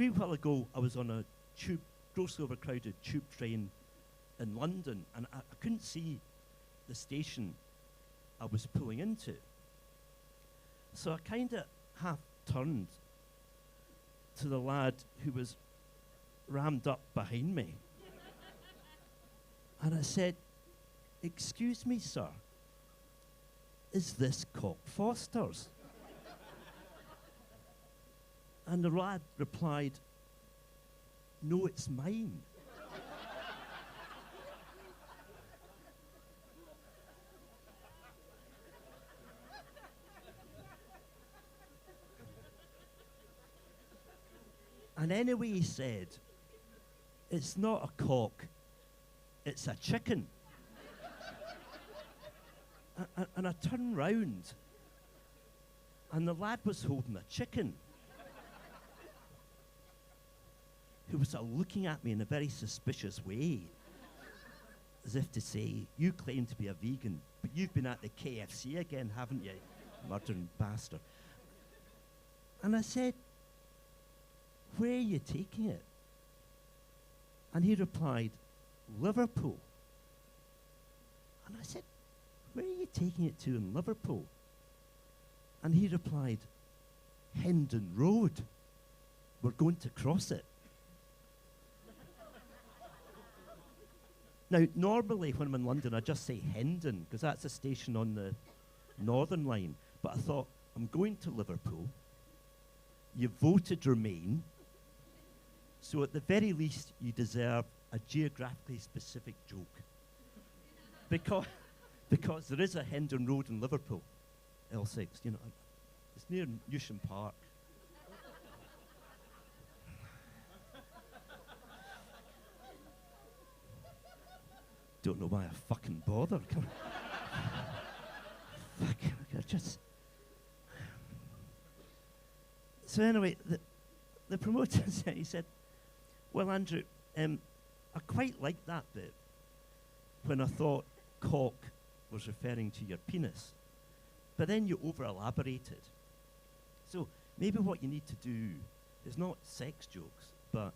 wee while ago, I was on a grossly overcrowded tube train in London, and I couldn't see the station I was pulling into. So I kind of half turned to the lad who was rammed up behind me. And I said, "Excuse me, sir, is this Cock Foster's?" And the lad replied, "No, it's mine." And anyway, he said, "It's not a cock, it's a chicken." And I turned round, and the lad was holding a chicken, who was looking at me in a very suspicious way, as if to say, "You claim to be a vegan, but you've been at the KFC again, haven't you, murdering bastard?" And I said, "Where are you taking it?" And he replied, "Liverpool." And I said, "Where are you taking it to in Liverpool?" And he replied, "Hendon Road. We're going to cross it." Now, normally when I'm in London, I just say Hendon, because that's a station on the Northern Line. But I thought, I'm going to Liverpool. You voted Remain. So at the very least, you deserve a geographically specific joke. Because there is a Hendon Road in Liverpool, L6, you know, it's near Newsham Park. Don't know why I fucking bothered. Fucking, I just. So anyway, the promoter said, he said, "Well, Andrew, I quite liked that bit when I thought cock was referring to your penis, but then you over-elaborated. So maybe what you need to do is not sex jokes, but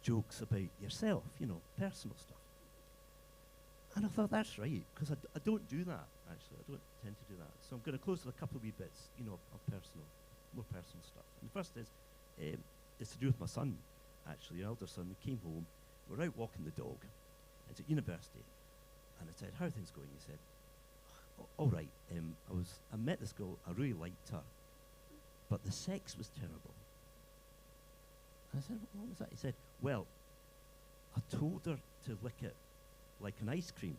jokes about yourself, you know, personal stuff." And I thought, that's right, because I don't do that, actually. I don't tend to do that. So I'm going to close with a couple of wee bits, you know, of more personal stuff. And the first is to do with my son, actually, your elder son. He came home, we were out walking the dog. It's at university. And I said, "How are things going?" He said, "All right, I met this girl, I really liked her, but the sex was terrible." And I said, "What was that?" He said, "Well, I told her to lick it like an ice cream."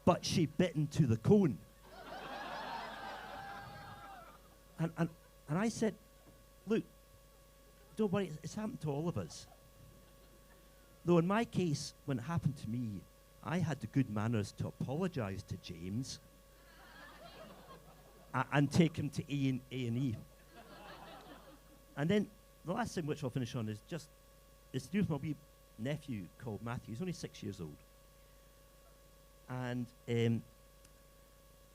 But she bit into the cone. And I said, "Look, don't worry, it's happened to all of us." Though in my case, when it happened to me, I had the good manners to apologize to James and take him to A&E. And then the last thing which I'll finish on is it's to do with my wee nephew called Matthew. He's only 6 years old. And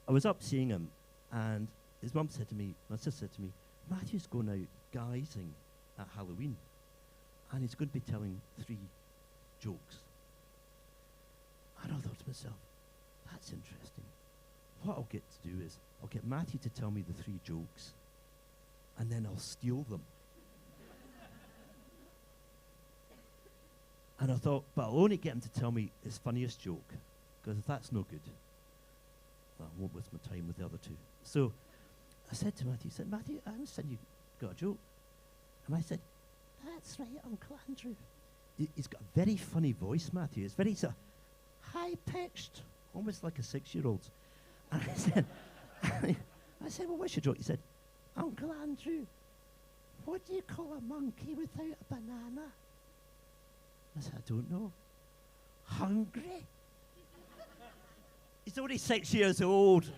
I was up seeing him, and his mum said to me, my sister said to me, "Matthew's going out guising at Halloween, and he's going to be telling 3 jokes." And I thought to myself, that's interesting. What I'll get to do is I'll get Matthew to tell me the 3 jokes, and then I'll steal them. And I thought, but I'll only get him to tell me his funniest joke, because if that's no good, I won't waste my time with the other 2. So I said to Matthew, "Matthew, I understand you got a joke." And I said, "That's right, Uncle Andrew." He's got a very funny voice, Matthew. It's very sort of high-pitched, almost like a 6-year-old's. And I said, "Well, what's your joke?" He said, "Uncle Andrew, what do you call a monkey without a banana?" I said, "I don't know." "Hungry." He's only 6 years old.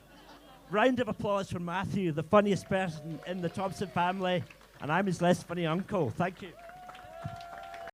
Round of applause for Matthew, the funniest person in the Thompson family, and I'm his less funny uncle. Thank you.